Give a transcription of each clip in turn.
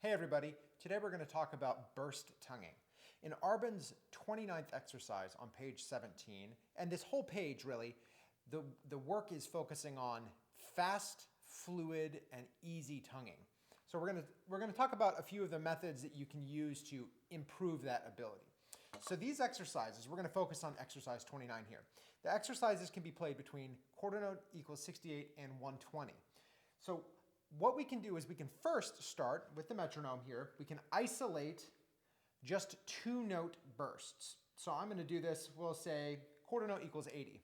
Hey everybody, today we're going to talk about burst tonguing. In Arban's 29th exercise on page 17, and this whole page really, the work is focusing on fast, fluid, and easy tonguing. So we're going to talk about a few of the methods that you can use to improve that ability. So these exercises, we're going to focus on exercise 29 here. The exercises can be played between quarter note equals 68 and 120. So what we can do is we can first start with the metronome here. We can isolate just 2-note bursts. So I'm going to do this, we'll say quarter note equals 80.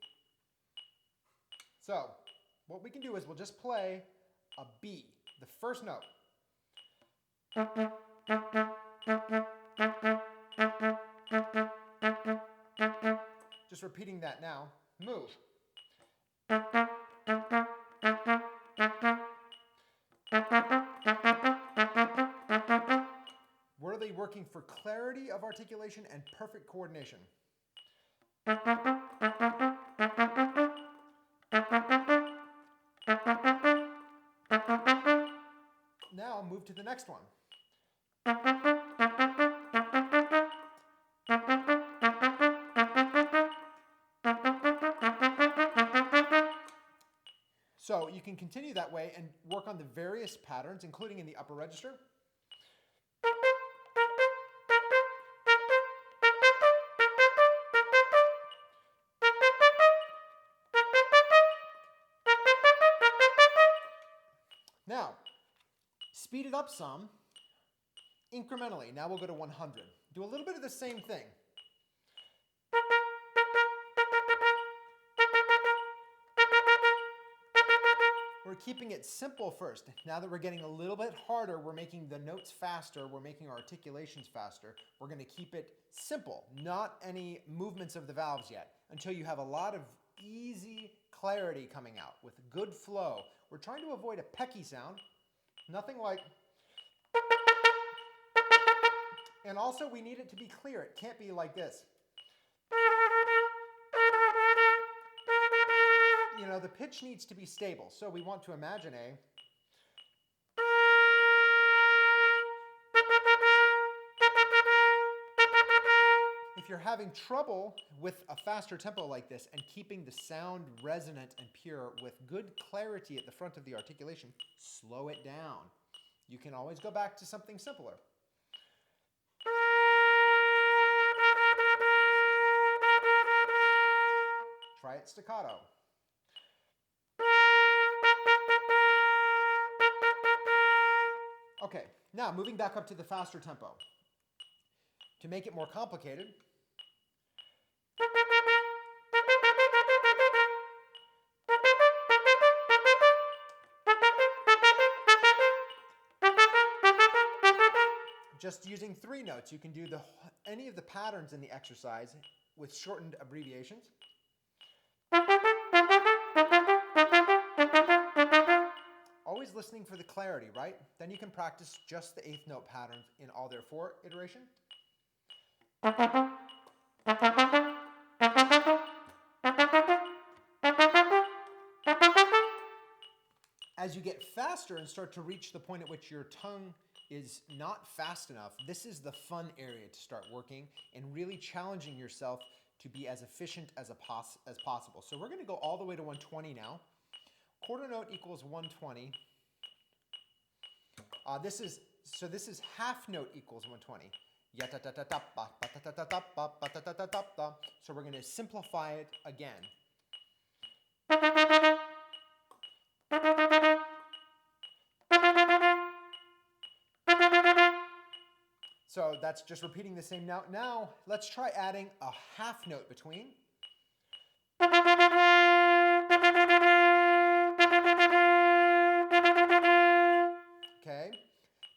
So what we can do is we'll just play a B, the first note. Just repeating that now. Move. We're really working for clarity of articulation and perfect coordination. Now move to the next one. So you can continue that way and work on the various patterns, including in the upper register. Now, speed it up some, incrementally. Now we'll go to 100. Do a little bit of the same thing. We're keeping it simple first. Now that we're getting a little bit harder, we're making the notes faster, we're making our articulations faster. We're going to keep it simple, not any movements of the valves yet, until you have a lot of easy clarity coming out with good flow. We're trying to avoid a pecky sound, nothing like... And also we need it to be clear. It can't be like this. You know, the pitch needs to be stable. So we want to imagine a... If you're having trouble with a faster tempo like this and keeping the sound resonant and pure with good clarity at the front of the articulation, slow it down. You can always go back to something simpler. Try it staccato. Okay, now moving back up to the faster tempo. To make it more complicated, just using 3 notes, you can do any of the patterns in the exercise with shortened abbreviations. Always listening for the clarity, right? Then you can practice just the 8th note patterns in all their 4 iterations. As you get faster and start to reach the point at which your tongue is not fast enough, this is the fun area to start working and really challenging yourself to be as efficient as possible. So we're going to go all the way to 120 now. Quarter note equals 120. This is half note equals 120. So we're going to simplify it again. So that's just repeating the same note. Now let's try adding a half note between. Okay,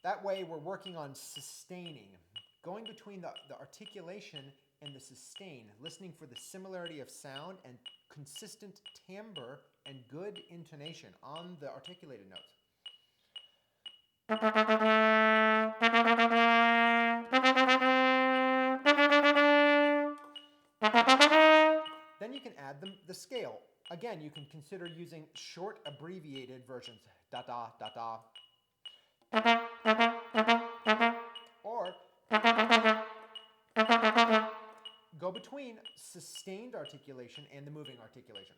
that way we're working on sustaining, going between the articulation and the sustain, listening for the similarity of sound and consistent timbre and good intonation on the articulated notes. Then you can add the scale. Again, you can consider using short abbreviated versions. Da da da da. sustained articulation and the moving articulation.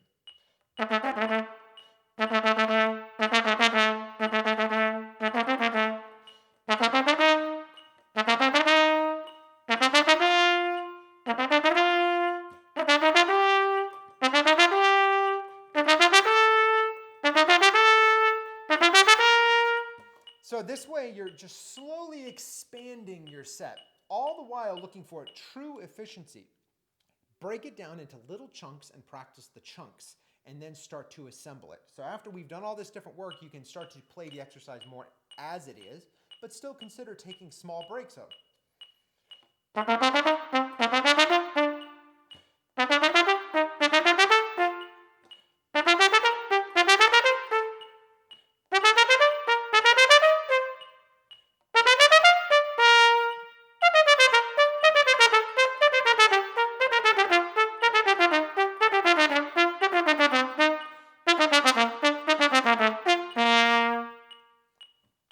So this way you're just slowly expanding your set, all the while looking for true efficiency. Break it down into little chunks and practice the chunks, and then start to assemble it. So after we've done all this different work, you can start to play the exercise more as it is, but still consider taking small breaks out.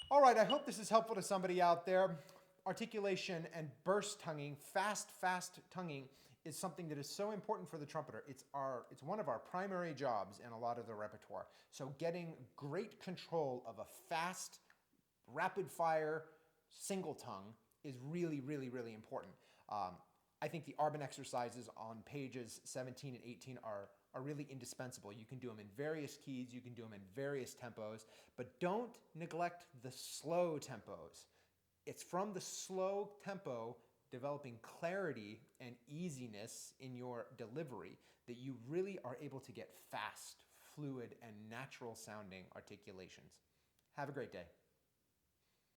All right, I hope this is helpful to somebody out there. Articulation and burst tonguing, fast tonguing, is something that is so important for the trumpeter. It's one of our primary jobs in a lot of the repertoire. So getting great control of a fast, rapid fire single tongue is really, really, really important. I think the Arban exercises on pages 17 and 18 are really indispensable. You can do them in various keys, you can do them in various tempos, but don't neglect the slow tempos. It's from the slow tempo, developing clarity and easiness in your delivery, that you really are able to get fast, fluid, and natural sounding articulations. Have a great day.